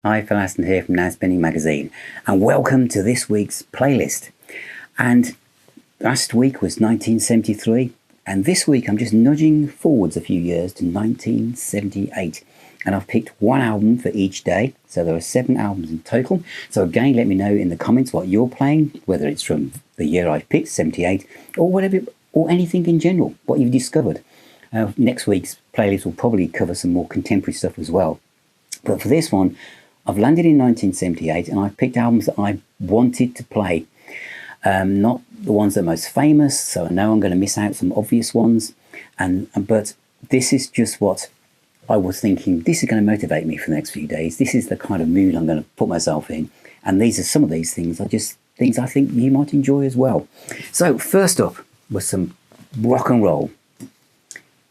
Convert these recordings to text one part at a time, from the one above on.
Hi, Phil Aston here from Now Spinning Magazine, and welcome to this week's playlist. And last week was 1973, and this week I'm just nudging forwards a few years to 1978. And I've picked one album for each day, so there are 7 albums in total. So again, let me know in the comments what you're playing, whether it's from the year I've picked, 78, or whatever, or anything in general, what you've discovered. Next week's playlist will probably cover some more contemporary stuff as well. But for this one, I've landed in 1978 and I've picked albums that I wanted to play. Not the ones that are most famous, so I know I'm going to miss out some obvious ones. But this is just what I was thinking. This is going to motivate me for the next few days. This is the kind of mood I'm going to put myself in. And these are some of these things are just things I think you might enjoy as well. So first up was some rock and roll.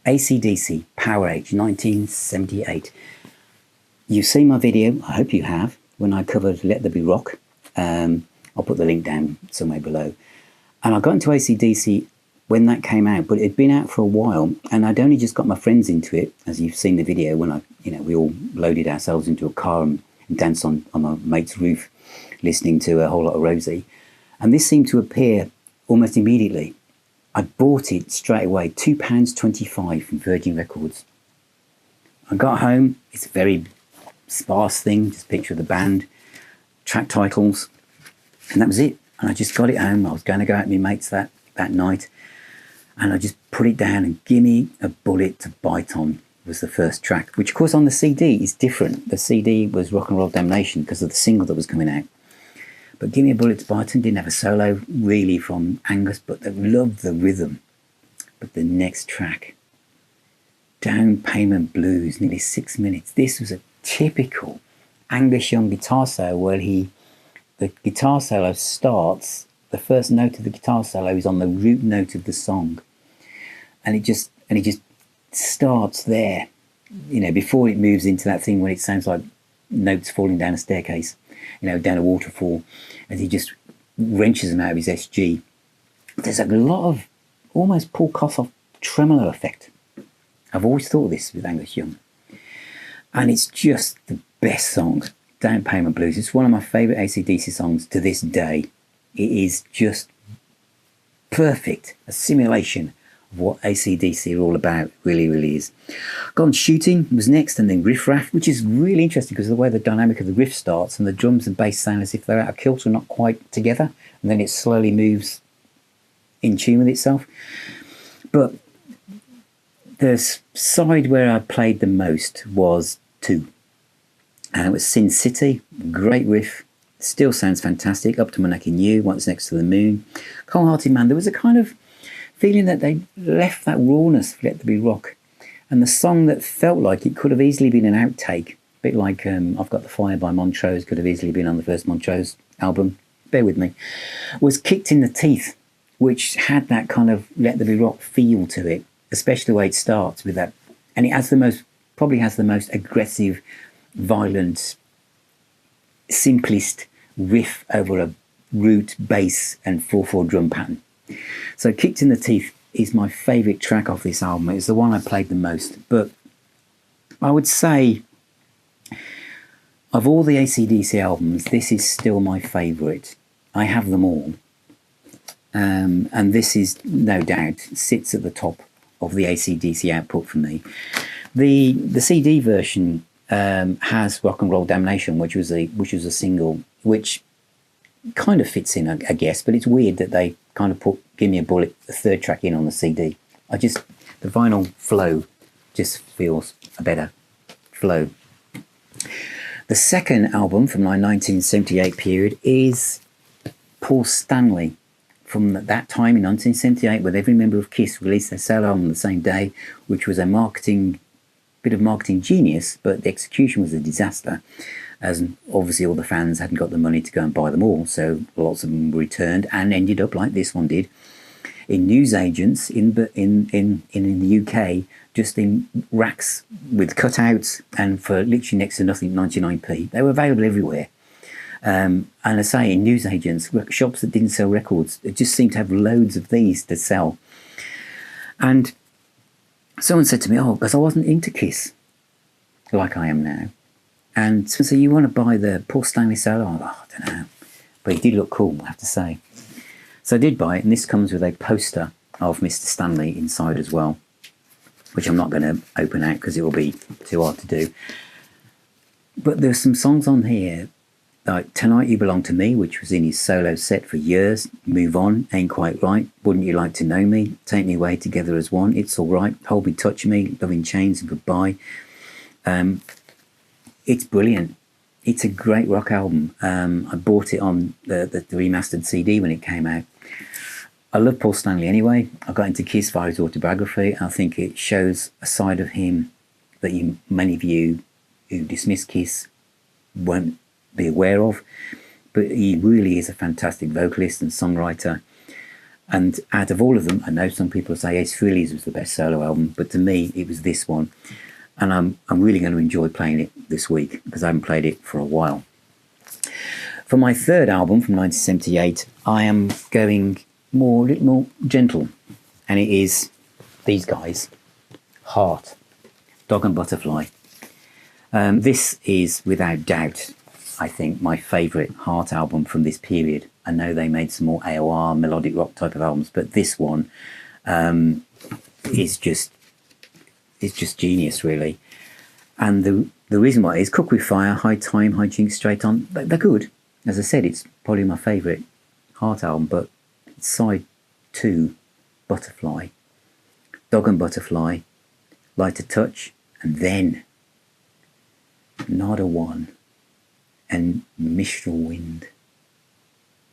AC/DC Powerage 1978. You've seen my video, I hope you have, when I covered Let There Be Rock. I'll put the link down somewhere below. And I got into AC/DC when that came out, but it had been out for a while, and I'd only just got my friends into it, as you've seen the video, when we all loaded ourselves into a car and danced on my mate's roof, listening to A Whole Lot of Rosie. And this seemed to appear almost immediately. I bought it straight away, £2.25 from Virgin Records. I got home, it's a very sparse thing, just a picture of the band, track titles, and that was it. And I just got it home. I was going to go out with my mates that night, and I just put it down, and Gimme a Bullet to Bite On was the first track, which of course on the CD is different. The CD was Rock and Roll Damnation because of the single that was coming out, but Gimme a Bullet to Bite On didn't have a solo really from Angus, but I loved the rhythm. But the next track, Down Payment Blues, nearly 6 minutes. This was a typical Angus Young guitar solo where the guitar solo starts, the first note of the guitar solo is on the root note of the song, and it just starts there, before it moves into that thing when it sounds like notes falling down a staircase, down a waterfall, and he just wrenches them out of his SG. There's a lot of almost Paul Kossoff tremolo effect. I've always thought of this with Angus Young. And it's just the best song, Down Payment Blues. It's one of my favourite AC/DC songs to this day. It is just perfect, a simulation of what AC/DC are all about. It really, really is. Gone Shooting was next, and then Riff Raff, which is really interesting because of the way the dynamic of the riff starts and the drums and bass sound as if they're out of kilter, not quite together, and then it slowly moves in tune with itself. But the side where I played the most was 2. And it was Sin City, great riff, still sounds fantastic, Up to My Neck in You, Once Next to the Moon. Cold Hearted Man, there was a kind of feeling that they left that rawness for Let There Be Rock. And the song that felt like it could have easily been an outtake, a bit like I've Got the Fire by Montrose, could have easily been on the first Montrose album, bear with me, was Kicked in the Teeth, which had that kind of Let There Be Rock feel to it, especially the way it starts with that. And it has probably has the most aggressive, violent, simplest riff over a root, bass and 4/4 drum pattern. So Kicked in the Teeth is my favourite track off this album. It's the one I played the most. But I would say of all the AC/DC albums, this is still my favourite. I have them all. And this is no doubt sits at the top of the AC/DC output for me. The CD version has Rock and Roll Damnation, which was a single, which kind of fits in, I guess, but it's weird that they kind of put Gimme a Bullet, the third track, in on the CD. The vinyl flow just feels a better flow. The second album from my 1978 period is Paul Stanley. From that time in 1978, when every member of Kiss released their solo album on the same day, which was a bit of marketing genius, but the execution was a disaster, as obviously all the fans hadn't got the money to go and buy them all, so lots of them were returned and ended up like this one did in newsagents in the UK, just in racks with cutouts, and for literally next to nothing, 99p. They were available everywhere. And I say, in newsagents, shops that didn't sell records, it just seemed to have loads of these to sell. And someone said to me, because I wasn't into Kiss like I am now. And so you want to buy the Paul Stanley solo? Oh, I don't know. But it did look cool, I have to say. So I did buy it, and this comes with a poster of Mr. Stanley inside as well, which I'm not going to open out because it will be too hard to do. But there's some songs on here, like Tonight You Belong to Me, which was in his solo set for years, Move On, Ain't Quite Right, Wouldn't You Like to Know Me, Take Me Away Together as One, It's All Right, Hold Me, Touch Me, Loving Chains and Goodbye. It's brilliant. It's a great rock album. I bought it on the remastered CD when it came out. I love Paul Stanley anyway. I got into Kiss via his autobiography. I think it shows a side of him that many of you who dismiss Kiss won't be aware of. But he really is a fantastic vocalist and songwriter. And out of all of them, I know some people say Ace Frehley's was the best solo album, but to me, it was this one. And I'm really going to enjoy playing it this week because I haven't played it for a while. For my third album from 1978, I am going a little more gentle. And it is these guys, Heart, Dog and Butterfly. This is without doubt, I think, my favourite Heart album from this period. I know they made some more AOR, melodic rock type of albums, but this one is just genius, really. And the reason why is Cook with Fire, High Time, High Jinks, Straight On. They're good. As I said, it's probably my favourite Heart album, but side 2, Butterfly, Dog and Butterfly, Lighter Touch, and then Nada One and Mistral Wind.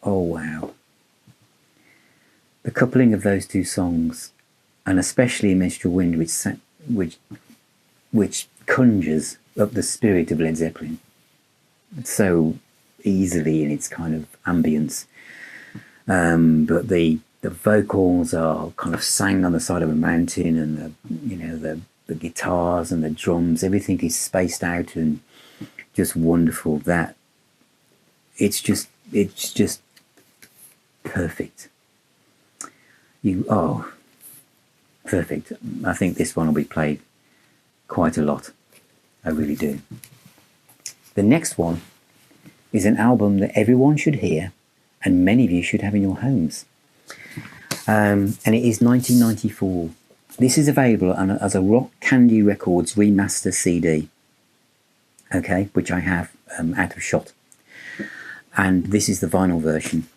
Oh wow. The coupling of those two songs, and especially Mistral Wind, which conjures up the spirit of Led Zeppelin so easily in its kind of ambience. But the vocals are kind of sang on the side of a mountain, and the guitars and the drums, everything is spaced out and just wonderful. That it's just perfect. Perfect. I think this one will be played quite a lot. I really do. The next one is an album that everyone should hear and many of you should have in your homes. And it is 1994. This is available as a Rock Candy Records remaster CD, okay, which I have out of shot. And this is the vinyl version.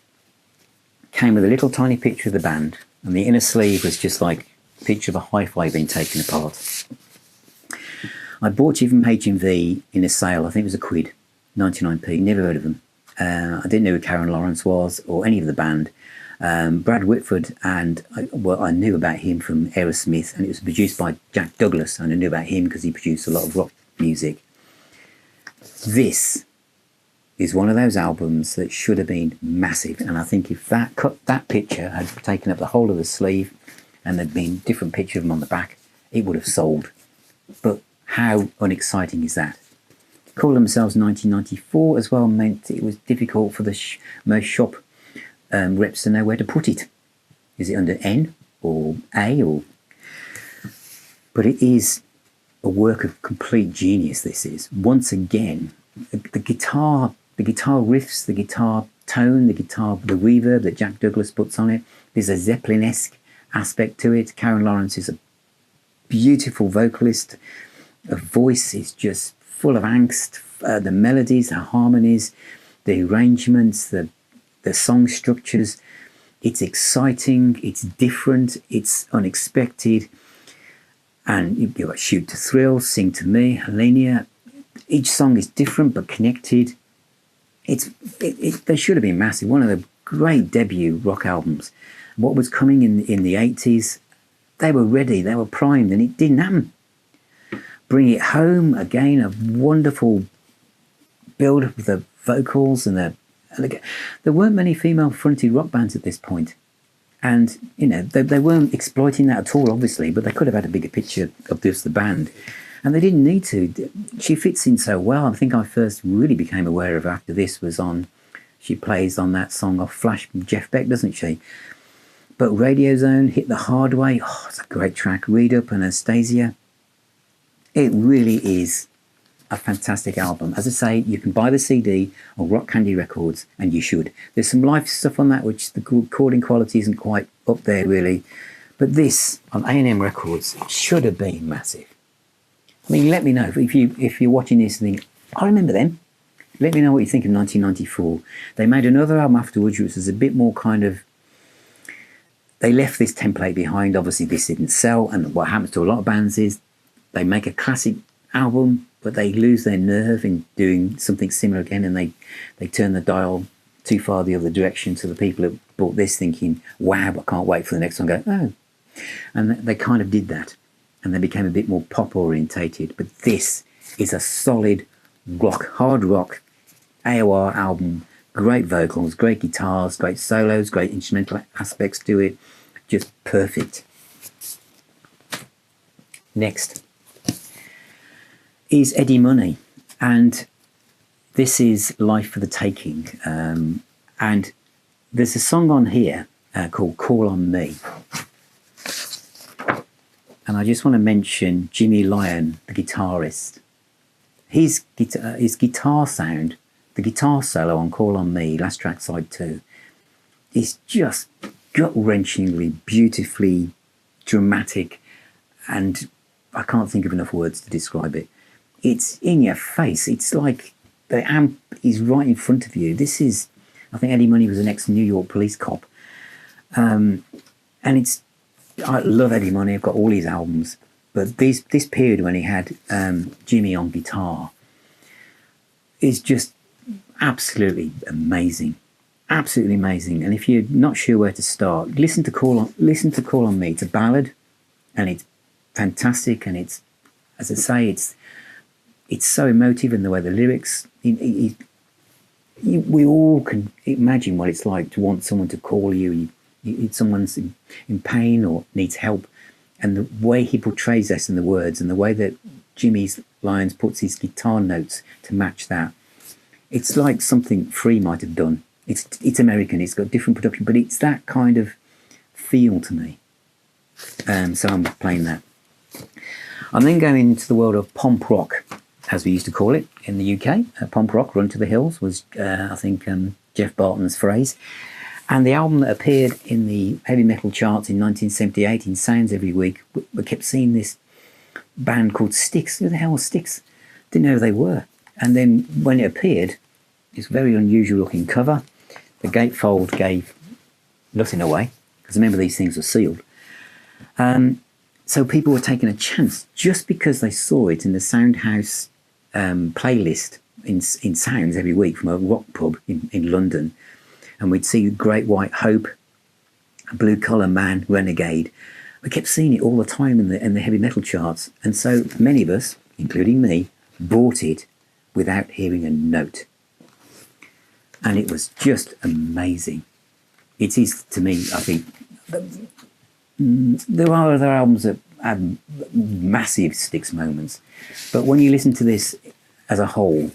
Came with a little tiny picture of the band, and the inner sleeve was just like a picture of a hi-fi being taken apart. I bought it from HMV in a sale. I think it was £1, 99p. Never heard of them. I didn't know who Karen Lawrence was or any of the band. Brad Whitford, and I knew about him from Aerosmith, and it was produced by Jack Douglas, and I knew about him because he produced a lot of rock music. This is one of those albums that should have been massive, and I think if that picture had taken up the whole of the sleeve and there'd been different pictures of them on the back, it would have sold. But how unexciting is that? Call themselves 1994 as well meant it was difficult for the most shop reps to know where to put it. Is it under N or A or? But it is a work of complete genius. This is once again the guitar riffs, the guitar tone, the reverb that Jack Douglas puts on it. There's a Zeppelin-esque aspect to it. Karen Lawrence is a beautiful vocalist. Her voice is just full of angst. The melodies, the harmonies, the arrangements, the song structures. It's exciting, it's different, it's unexpected. And you've got Shoot to Thrill, Sing to Me, Helenia. Each song is different but connected. They should have been massive. One of the great debut rock albums. What was coming in the 80s, they were ready, they were primed, and it didn't happen. Bring It Home, again, a wonderful build of the vocals, and there weren't many female-fronted rock bands at this point. And, they weren't exploiting that at all, obviously, but they could have had a bigger picture of just the band. And they didn't need to. She fits in so well. I think I first really became aware of her after this was on. She plays on that song off Flash from Jeff Beck, doesn't she? But Radio Zone, Hit the Hard Way, it's a great track. Read Up and Anastasia. It really is a fantastic album. As I say, you can buy the CD on Rock Candy Records, and you should. There's some live stuff on that which the recording quality isn't quite up there really, but this on A&M Records should have been massive. I mean, let me know if you're watching this and think, I remember them. Let me know what you think of 1994. They made another album afterwards which was a bit more kind of, they left this template behind. Obviously this didn't sell, and what happens to a lot of bands is they make a classic album but they lose their nerve in doing something similar again, and they turn the dial too far the other direction, so the people who bought this thinking, wow, I can't wait for the next one, go, oh. And they kind of did that, and they became a bit more pop orientated. But this is a solid rock, hard rock AOR album. Great vocals, great guitars, great solos, great instrumental aspects to it. Just perfect. Next is Eddie Money, and this is Life for the Taking. And there's a song on here called Call on Me. And I just want to mention Jimmy Lyon, the guitarist. His guitar sound, the guitar solo on Call on Me, last track side 2, is just gut-wrenchingly, beautifully dramatic, and I can't think of enough words to describe it. It's in your face. It's like the amp is right in front of you. This is, I think Eddie Money was an ex-New York police cop. And I love Eddie Money. I've got all his albums. But this period when he had Jimmy on guitar is just absolutely amazing. Absolutely amazing. And if you're not sure where to start, listen to Call on Me. It's a ballad, and it's fantastic, and it's, as I say, it's so emotive in the way the lyrics. We all can imagine what it's like to want someone to call you. Someone's in pain or needs help, and the way he portrays this in the words, and the way that Jimmy Lyons puts his guitar notes to match that, it's like something Free might have done. It's American. It's got different production, but it's that kind of feel to me. So I'm playing that. I'm then going into the world of pomp rock, as we used to call it in the UK. Pomp rock, Run to the Hills, was I think Jeff Barton's phrase. And the album that appeared in the heavy metal charts in 1978 in Sounds Every Week, we kept seeing this band called Styx. Who the hell was Styx? Didn't know who they were. And then when it appeared, it's a very unusual looking cover. The gatefold gave nothing away, because remember these things were sealed. So people were taking a chance just because they saw it in the Soundhouse playlist in Sounds Every Week from a rock pub in London. And we'd see Great White Hope, Blue Collar Man, Renegade. We kept seeing it all the time in the heavy metal charts. And so many of us, including me, bought it without hearing a note. And it was just amazing. It is, to me, I think, there are other albums that have massive Styx moments. But when you listen to this as a whole,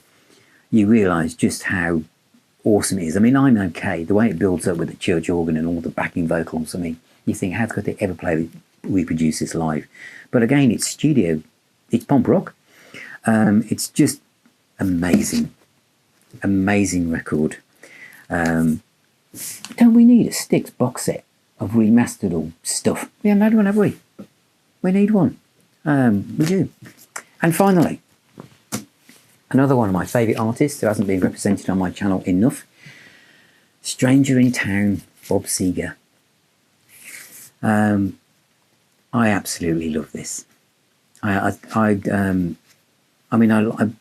you realise just how awesome it is. I mean, I'm okay. The way it builds up with the church organ and all the backing vocals, I mean, you think, how could they ever reproduce this live? But again, it's studio. It's pomp rock. It's just amazing. Amazing record. Don't we need a Styx box set of remastered or stuff? We haven't had one, have we? We need one. We do. And finally, another one of my favourite artists who hasn't been represented on my channel enough, Stranger in Town, Bob Seger. I absolutely love this. I mean,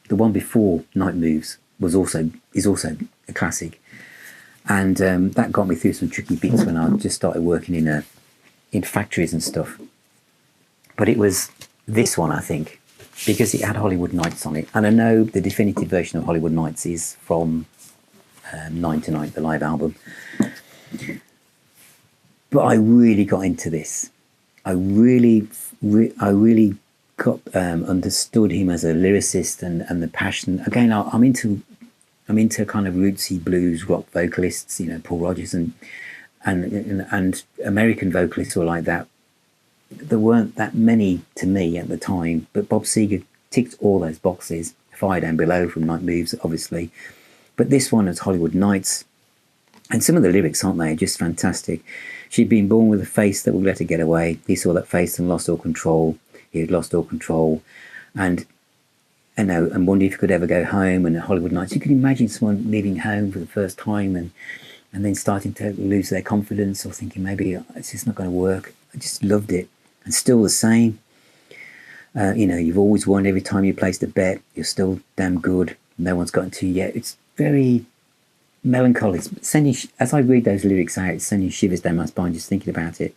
the one before Night Moves is also a classic, and that got me through some tricky bits when I just started working in factories and stuff. But it was this one, I think, because it had Hollywood Nights on it, and I know the definitive version of Hollywood Nights is from 9 to 9, the live album. But I really got into this. I really got understood him as a lyricist and the passion. Again, I'm into kind of rootsy blues rock vocalists, you know, Paul Rodgers and American vocalists who are like that. There weren't that many to me at the time, but Bob Seger ticked all those boxes. Fire Down Below from Night Moves, obviously. But this one is Hollywood Nights. And some of the lyrics, aren't they, just fantastic. She'd been born with a face that would let her get away. He saw that face and lost all control. He had lost all control. And wondered if he could ever go home. And at Hollywood Nights, you could imagine someone leaving home for the first time and then starting to lose their confidence or thinking maybe it's just not going to work. I just loved it. And still the same. You've always won every time you placed a bet. You're still damn good. No one's gotten to you yet. It's very melancholy. As I read those lyrics out, it's sending shivers down my spine just thinking about it.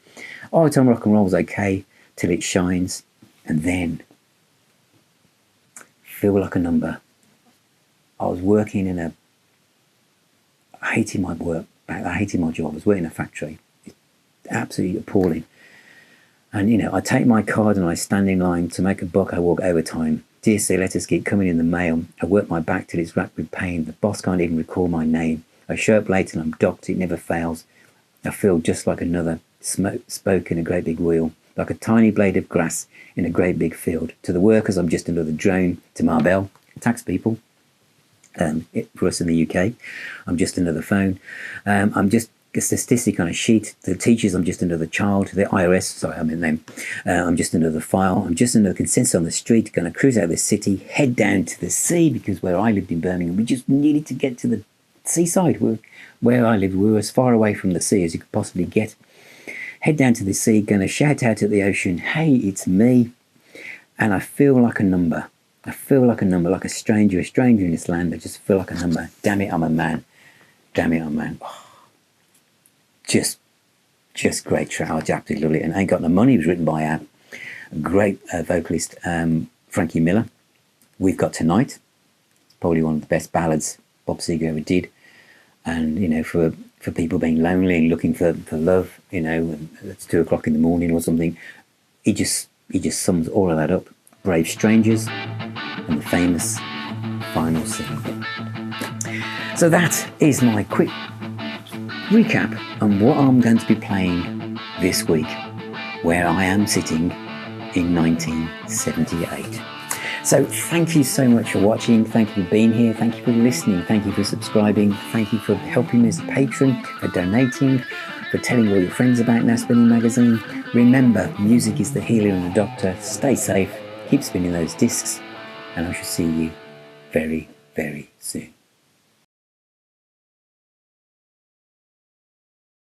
Oh, Tom Rock and Roll's okay till it shines. And then feel like a number. I was working I hated my work. I hated my job. I was working in a factory. It's absolutely appalling. And, I take my card and I stand in line. To make a buck, I walk overtime. DSA letters keep coming in the mail. I work my back till it's racked with pain. The boss can't even recall my name. I show up late and I'm docked. It never fails. I feel just like another spoke in a great big wheel. Like a tiny blade of grass in a great big field. To the workers, I'm just another drone. To Marbell, tax people, for us in the UK, I'm just another phone. I'm just a statistic on a sheet. To the teachers, I'm just another child. To the IRS, sorry, I mean them. I'm just another file. I'm just another consensus on the street. Going to cruise out of the city, head down to the sea, because where I lived in Birmingham, we just needed to get to the seaside. Where I lived, we were as far away from the sea as you could possibly get. Head down to the sea, going to shout out at the ocean, hey, it's me. And I feel like a number. I feel like a number, like a stranger in this land. I just feel like a number. Damn it, I'm a man. Damn it, I'm a man. Oh, just great track. I absolutely love it. And Ain't Got No Money was written by a great vocalist, Frankie Miller. We've Got Tonight. Probably one of the best ballads Bob Seger ever did. And, for people being lonely and looking for love, it's 2 o'clock in the morning or something. He just sums all of that up. Brave Strangers and the famous final scene. So that is my quick recap on what I'm going to be playing this week, where I am sitting in 1978. So thank you so much for watching. Thank you for being here. Thank you for listening. Thank you for subscribing. Thank you for helping me as a patron, for donating, for telling all your friends about Now Spinning Magazine. Remember, music is the healer and the doctor. Stay safe. Keep spinning those discs. And I shall see you very, very soon.